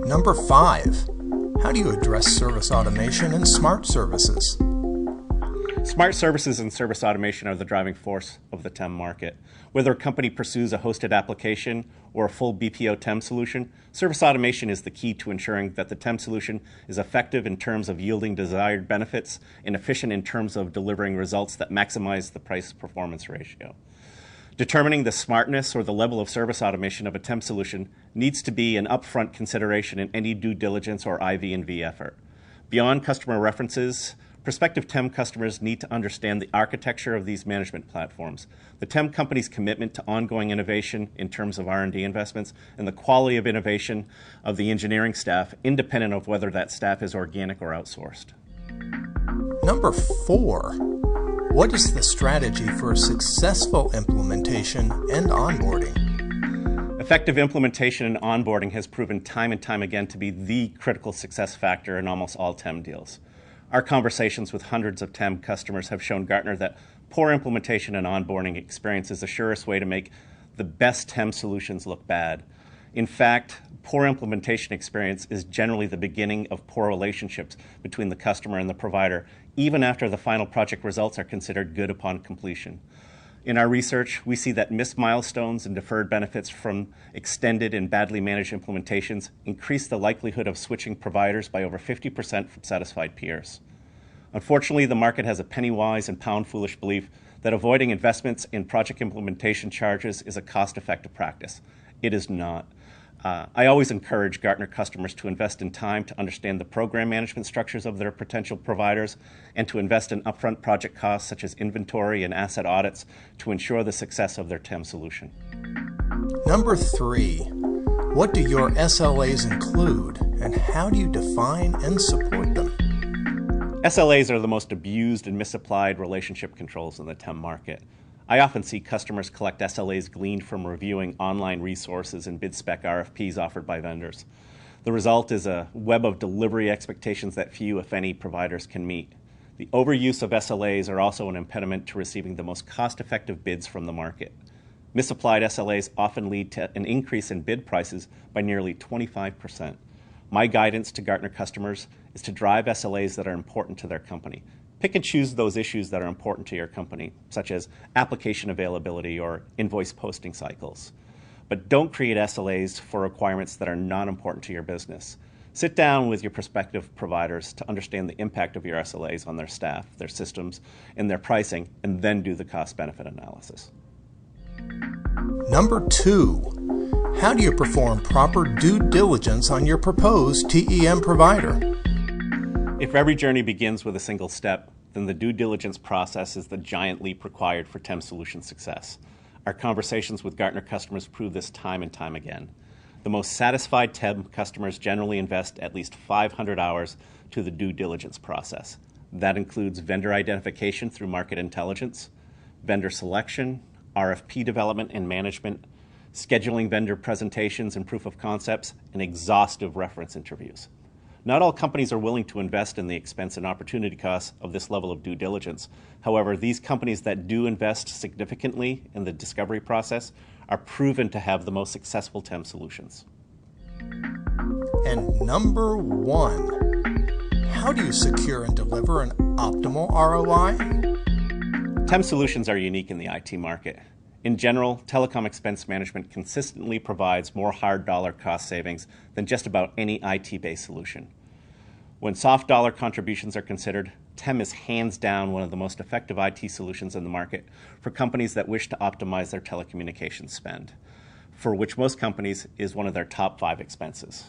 Number 5. How do you address service automation and smart services? Smart services and service automation are the driving force of the TEM market. Whether a company pursues a hosted application or a full BPO TEM solution, service automation is the key to ensuring that the TEM solution is effective in terms of yielding desired benefits and efficient in terms of delivering results that maximize the price-performance ratio. Determining the smartness or the level of service automation of a TEM solution needs to be an upfront consideration in any due diligence or IV&V effort. Beyond customer references, prospective TEM customers need to understand the architecture of these management platforms, the TEM company's commitment to ongoing innovation in terms of R&D investments, and the quality of innovation of the engineering staff, independent of whether that staff is organic or outsourced. Number 4. What is the strategy for a successful implementation and onboarding? Effective implementation and onboarding has proven time and time again to be the critical success factor in almost all TEM deals. Our conversations with hundreds of TEM customers have shown Gartner that poor implementation and onboarding experience is the surest way to make the best TEM solutions look bad. In fact, poor implementation experience is generally the beginning of poor relationships between the customer and the provider, even after the final project results are considered good upon completion. In our research, we see that missed milestones and deferred benefits from extended and badly managed implementations increase the likelihood of switching providers by over 50% from satisfied peers. Unfortunately, the market has a penny-wise and pound-foolish belief that avoiding investments in project implementation charges is a cost-effective practice. It is not. I always encourage Gartner customers to invest in time to understand the program management structures of their potential providers and to invest in upfront project costs such as inventory and asset audits to ensure the success of their TEM solution. Number 3. What do your SLAs include and how do you define and support them? SLAs are the most abused and misapplied relationship controls in the TEM market. I often see customers collect SLAs gleaned from reviewing online resources and bid spec RFPs offered by vendors. The result is a web of delivery expectations that few, if any, providers can meet. The overuse of SLAs are also an impediment to receiving the most cost-effective bids from the market. Misapplied SLAs often lead to an increase in bid prices by nearly 25%. My guidance to Gartner customers is to drive SLAs that are important to their company. Pick and choose those issues that are important to your company, such as application availability or invoice posting cycles. But don't create SLAs for requirements that are not important to your business. Sit down with your prospective providers to understand the impact of your SLAs on their staff, their systems, and their pricing, and then do the cost-benefit analysis. Number 2. How do you perform proper due diligence on your proposed TEM provider? If every journey begins with a single step, then the due diligence process is the giant leap required for TEM solution success. Our conversations with Gartner customers prove this time and time again. The most satisfied TEM customers generally invest at least 500 hours to the due diligence process. That includes vendor identification through market intelligence, vendor selection, RFP development and management, scheduling vendor presentations and proof of concepts, and exhaustive reference interviews. Not all companies are willing to invest in the expense and opportunity costs of this level of due diligence. However, these companies that do invest significantly in the discovery process are proven to have the most successful TEM solutions. And number 1, how do you secure and deliver an optimal ROI? TEM solutions are unique in the IT market. In general, Telecom Expense Management consistently provides more hard dollar cost savings than just about any IT-based solution. When soft dollar contributions are considered, TEM is hands down one of the most effective IT solutions in the market for companies that wish to optimize their telecommunications spend, for which most companies is one of their top 5 expenses.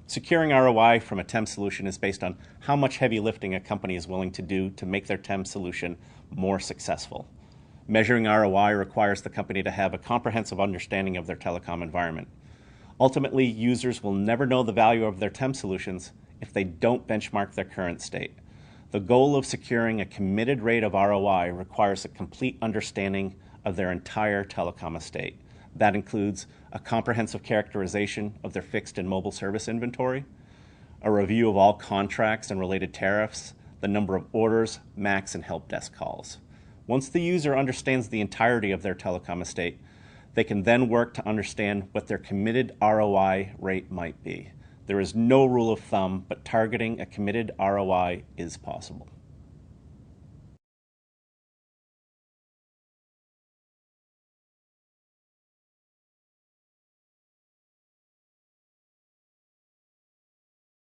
Securing ROI from a TEM solution is based on how much heavy lifting a company is willing to do to make their TEM solution more successful. Measuring ROI requires the company to have a comprehensive understanding of their telecom environment. Ultimately, users will never know the value of their TEM solutions if they don't benchmark their current state. The goal of securing a committed rate of ROI requires a complete understanding of their entire telecom estate. That includes a comprehensive characterization of their fixed and mobile service inventory, a review of all contracts and related tariffs, the number of orders, MACs, and help desk calls. Once the user understands the entirety of their telecom estate, they can then work to understand what their committed ROI rate might be. There is no rule of thumb, but targeting a committed ROI is possible.